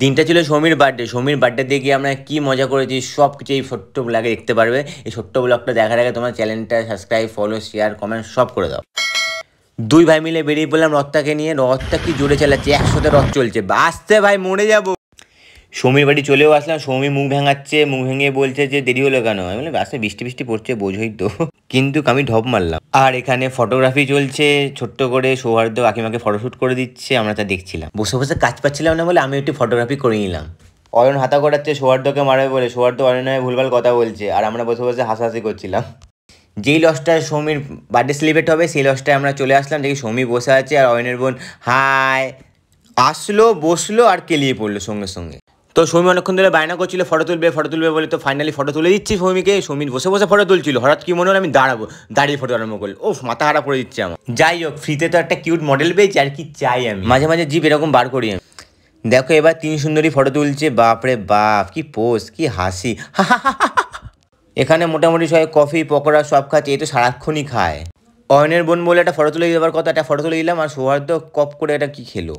দিনটা ছিল Soumir birthday. Soumir birthday গিয়ে আমরা কি মজা করেছি সব কিছু এই ছোট্ট ব্লগে দেখতে পারবে। এই ছোট্ট ব্লগটা দেখার আগে তোমার চ্যানেলটা সাবস্ক্রাইব, ফলো, শেয়ার, কমেন্ট সব করে দাও। দুই ভাই মিলে বেরিয়ে পড়লাম রথটাকে নিয়ে। রথটা কি জোরে চালাচ্ছে, একসাথে রথ চলছে। আসতে ভাই, মরে যাবো। সৌমির বাড়ি চলেও আসলাম। সৌমি মুখ ভেঙাচ্ছে, মুখ ভেঙে বলছে যে দেরি হলো কেন। আমি বললাম আসতে বৃষ্টি বৃষ্টি পড়ছে, বোঝোই তো। কিন্তু আমি ঢপ মারলাম। আর এখানে ফটোগ্রাফি চলছে ছোট্ট করে। সৌহার্দ্য কাকিমাকে ফটোশ্যুট করে দিচ্ছে, আমরা তা দেখছিলাম। বসে বসে কাজ পাচ্ছিলাম না বলে আমি একটু ফটোগ্রাফি করে নিলাম। অয়ন হাতা করাচ্ছে সৌহার্দ্যকে মারাবে বলে। সৌহার্দ্য অয়নের ভুলভাল কথা বলছে আর আমরা বসে বসে হাসাহাসি করছিলাম। যেই লজটায় সৌমির বার্থডে সেলিব্রেট হবে সেই লজটায় আমরা চলে আসলাম। দেখি সৌমি বসে আছে আর অয়নের বোন হাই আসলো, বসলো আর কেলিয়ে পড়লো সঙ্গে সঙ্গে। তো সৌমি অনেকক্ষণ ধরে বায়না করছিল ফটো তুলবে বলে। তো ফাইনালি ফটো তুলে দিচ্ছি সৌমিকে। সৌমি বসে বসে ফটো তুলছিল, হঠাৎ কি মনে হলো আমি দাঁড়াবো, দাঁড়িয়ে ফটো আরম্ভ করলো। ও মাথা হারা পড়ে দিচ্ছে আমার। যাই হোক, ফ্রিতে তো একটা কিউট মডেল পেয়েছি, আর কি চাই আমি। মাঝে মাঝে জিপ এরকম বার করি আমি। দেখো এবার তিন সুন্দরী ফটো তুলছে। বাপরে বাপ, কি পোজ, কি হাসি। এখানে মোটামুটি সবাই কফি পকোড়া সব খাচ্ছে। এই তো সারাক্ষণই খায়। অয়নের বোন বলে একটা ফটো তুলে দেওয়ার কথা, একটা ফটো তুলে দিলাম। আর সৌহার্দ্য কপ করে এটা কি খেলো।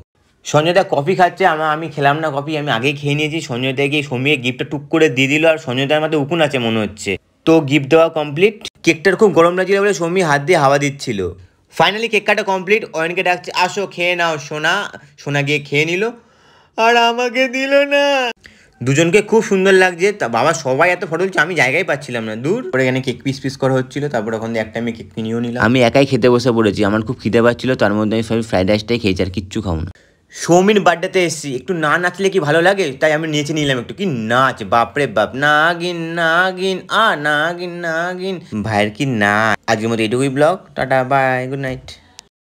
সঞ্জয়দা কফি খাচ্ছে, আমি খেলাম না কফি, আমি আগেই খেয়ে নিয়েছি। সঞ্জয়দাকে সৌমিয়ে গিফটটা টুক করে দিয়ে দিল। আর সঞ্জয়দার মধ্যে উকুন আছে মনে হচ্ছে। তো গিফট দেওয়া কমপ্লিট। কেকটার খুব গরম লাগছিল বলে সৌমি হাত দিয়ে হাওয়া দিচ্ছিল। ফাইনালি কেক কাটা কমপ্লিট। অয়নকে ডাকছে আসো খেয়ে নাও সোনা। সোনা গিয়ে খেয়ে নিল আর আমাকে দিল না। দুজনকে খুব সুন্দর লাগছে। তা বাবা সবাই এত ফটো তুলছে, আমি জায়গায় পাচ্ছিলাম না। দূর পরে এখানে কেক পিস করা হচ্ছিল। তারপর ওখান থেকে একটা আমি কেক কিনেও নিলাম। আমি একাই খেতে বসে পড়েছি, আমার খুব খিদে পাচ্ছিল। তার মধ্যে আমি সবাই ফ্রাইড রাইসটাই খেয়েছি, আর কিচ্ছু খাবো না। সৌমির বার্থডেতে এসেছি, একটু না নাচলে কি ভালো লাগে, তাই আমি নেচে নিলাম একটু। কি নাচ, বাপরে বাপ। নাগিন নাগিন নাগিন নাগিন। ভাইয়ের কি নাচ। আজকের মতো এইটুকুই blog. Tata, bye, good night.